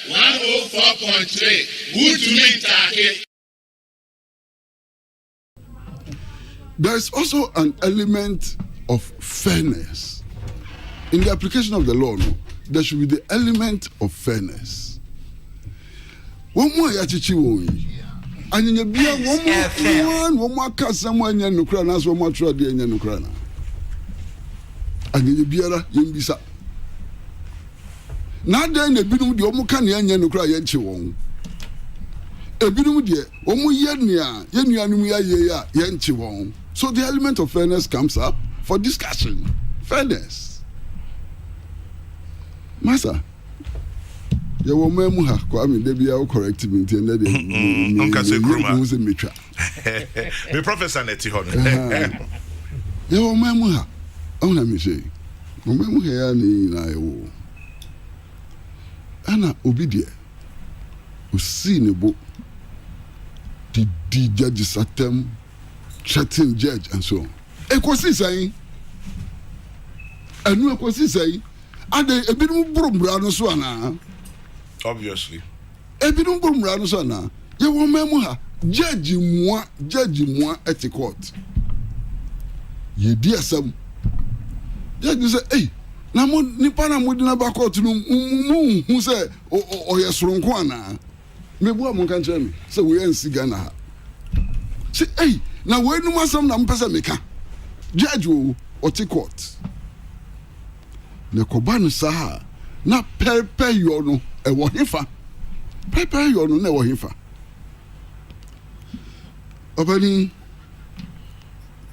104.3. Good to meet you. There is also an element of fairness. In the application of the law, there should be the element of fairness. One more yachichi wonyi. Anyanya bia one more kasa mo anya nukra na so mo atro de anya nukra na. Anyanya biara yembisa. Na dan na binum de omo ka na anya nukra ye nche won. Ebinum de omo ye nuanum ya ye ya ye nche won. So the element of fairness comes up for discussion. Fairness. Master, you will memu ha kwa mi debi ya correct me nti na de onka se kroma mu se metwa me professor neti ho you will memu ha ona mi say mo memu ha ya ni na ewo ana obi de o si ne bo di judge satem chatting judge and so on ekosi sai anu ekosi sai ade ebinum burumra no so ana obviously ebinum burumra no so ana ye wo memu ha judge mua at court ye di asam judge say hey na mo nipa na mo di na ba court no mu hu say o ye soronko ana mebu am kan kire me say we ansi Ghana ha say hey na we nu masam na mpesa meka judge o ti court na koba no saa na pepe yo no e wo hefa pepe yo no na e wo hefa obani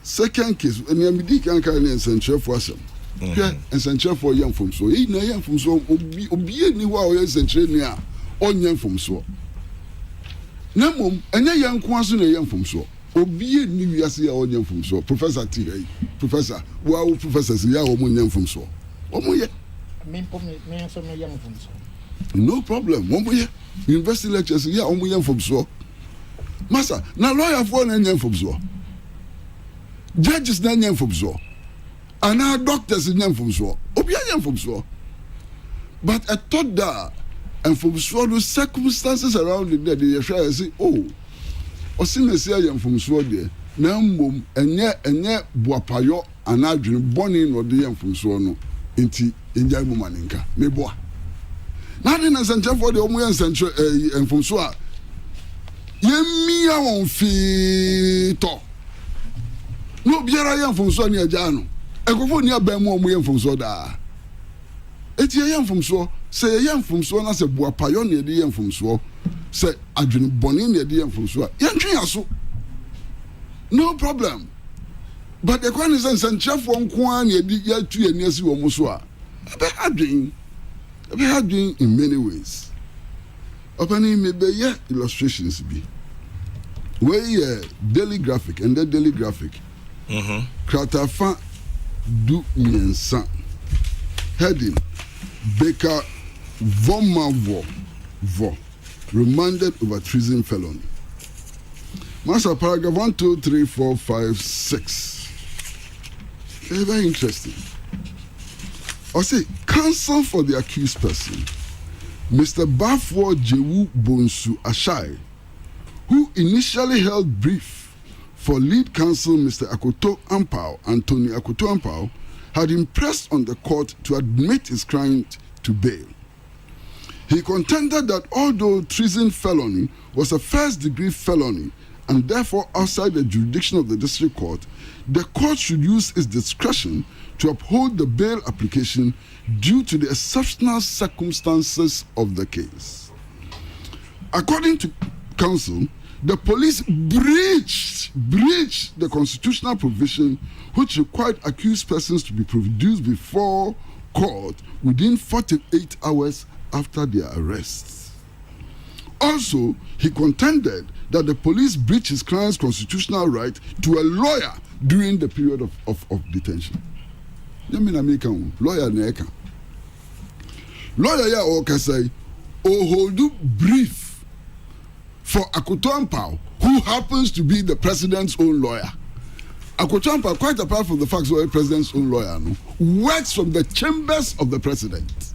second case eni amidi kan kan na ensantrefo asem hwe ensantrefo yamfom so yi na yamfom so obi ni wa o ensantre ni a onyamfom so na mom enya yanko aso na yamfom so obi ni wiase a onyamfom so professor T professor wa professor si ya o onyamfom so omoye me so no yam from so no problem omoye university lectures ya omoye from so massa na lawyer for na nyam from so judges na nyam from so and our doctors nyam from so obi nyam from so but I thought that and from so the circumstances around it they try say oh osinesi nyam from so there na mbom enye boapayo anadwene boni no de nyam from so no inti enjai mu maninka meboa na de na sanche for de omo yan sanche enfumso a yemia won fi to no biara yan enfumso ni aja no ekofo ni aba mu omo yan enfumso da eti yan enfumso se yan enfumso na se boa payo ne de yan enfumso se adwene boni ne de yan enfumso a yan twen aso no problem. But the question is sanche for nko na di ya tu ani asi wo muso a be hadwin in many ways opening me be yeah illustrations be where daily graphic and the daily graphic kratafa du miensa heading Barker-Vormawor remanded over treason felony. Master paragraph 1, 2, 3, 4, 5, 6. Very interesting. I say, counsel for the accused person, Mr. Bafwo Jewu Bonsu Ashai, who initially held brief for lead counsel Mr. Anthony Akoto Ampao, had impressed on the court to admit his client to bail. He contended that although treason felony was a first-degree felony and therefore outside the jurisdiction of the district court, the court should use its discretion to uphold the bail application due to the exceptional circumstances of the case. According to counsel, the police breached the constitutional provision which required accused persons to be produced before court within 48 hours after their arrests. Also, he contended that the police breached his client's constitutional right to a lawyer during the period of detention. Lawyer neka. Lawyer ya okasai o hold brief for Akoto Ampao, who happens to be the president's own lawyer. Akoto Ampao, quite apart from the fact that the president's own lawyer, works from the chambers of the president.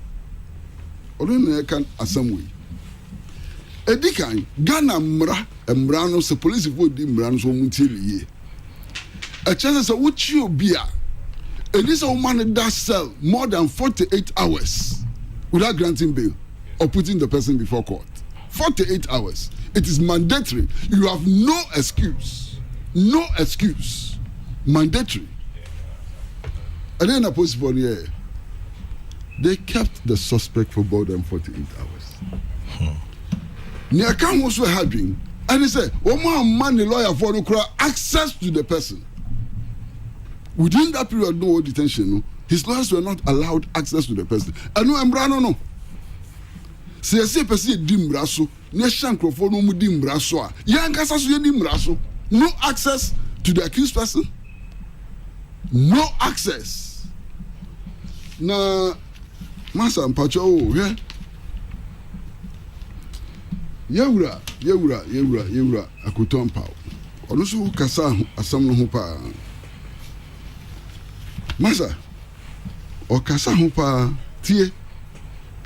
Odun neka assembly. Edikan Ghana mra no se police vote di mra no so muntie a chance say wuchi obi a this woman that cell more than 48 hours without granting bail or putting the person before court. 48 hours. It is mandatory. You have no excuse. No excuse. Mandatory. And then a post for here. They kept the suspect for more than 48 hours. Niakam also having, and he said, one more money lawyer for the access to the person. Within that period, no detention, no, his lawyers were not allowed access to the person. And no, Embrano, no. Say, person dimbraso, nation microphone, no dimbraso. Yankasa, dimbraso. No access to the accused person. No access. Na, Masa Mpacho, yeah. Yewura, akuton pao. Onusu kasa asam no ho pa. Masa, okasa ho pa tie.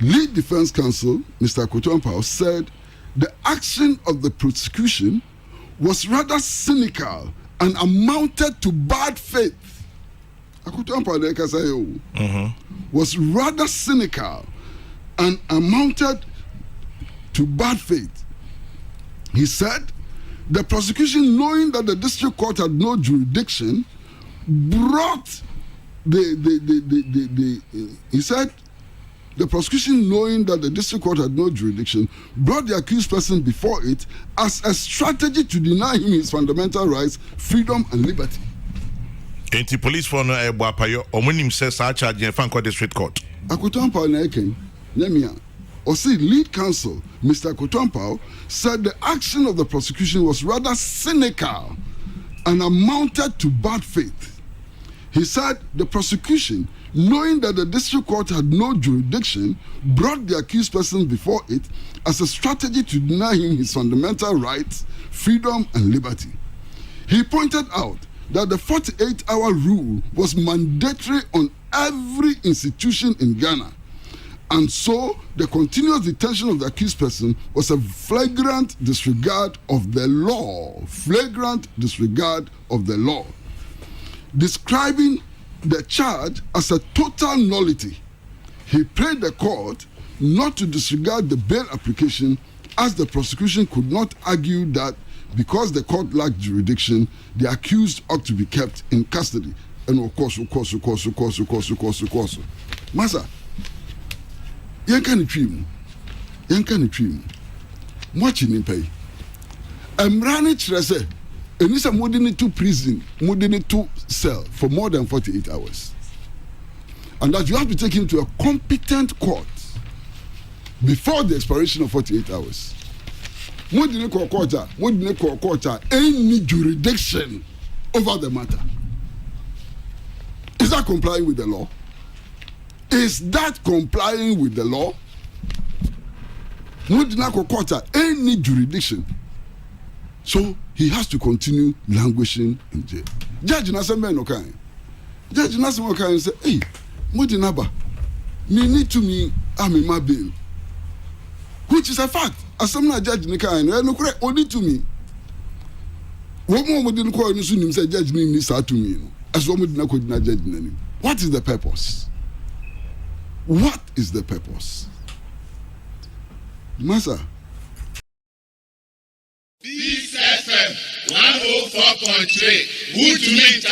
Lead Defense Counsel, Mr. Akuton said the action of the prosecution was rather cynical and amounted to bad faith. Akuton was rather cynical and amounted to bad faith. He said the prosecution, knowing that the district court had no jurisdiction, brought he said the prosecution, knowing that the district court had no jurisdiction, brought the accused person before it as a strategy to deny him his fundamental rights, freedom and liberty. Police for no ebuapayo omunim says charge in Fanko District Court. Akutompa na eken nemia Osi lead counsel Mr. Akutompa said the action of the prosecution was rather cynical and amounted to bad faith. He said the prosecution, knowing that the district court had no jurisdiction, brought the accused person before it as a strategy to deny him his fundamental rights, freedom and liberty. He pointed out that the 48-hour rule was mandatory on every institution in Ghana, and so the continuous detention of the accused person was a flagrant disregard of the law. Describing the charge as a total nullity, he prayed the court not to disregard the bail application, as the prosecution could not argue that because the court lacked jurisdiction, the accused ought to be kept in custody. And of course. Masa, yankan dream. Watching him pay. I'm running trese. And this is modern to prison, modern to cell for more than 48 hours. And that you have to take him to a competent court before the expiration of 48 hours. Modern court, any jurisdiction over the matter. Is that complying with the law? Modern court, any jurisdiction. So he has to continue languishing in jail. Judge Nasambe no kind. Judge Nasambe can say, hey, Modinaba, me need to me, I'm in my bail. Which is a fact. As some judge Nikan, no correct, only to me. One more didn't call you soon, say judge me this to me. As one would not judge any. What is the purpose? Masa. This FM 104.3. Good to meet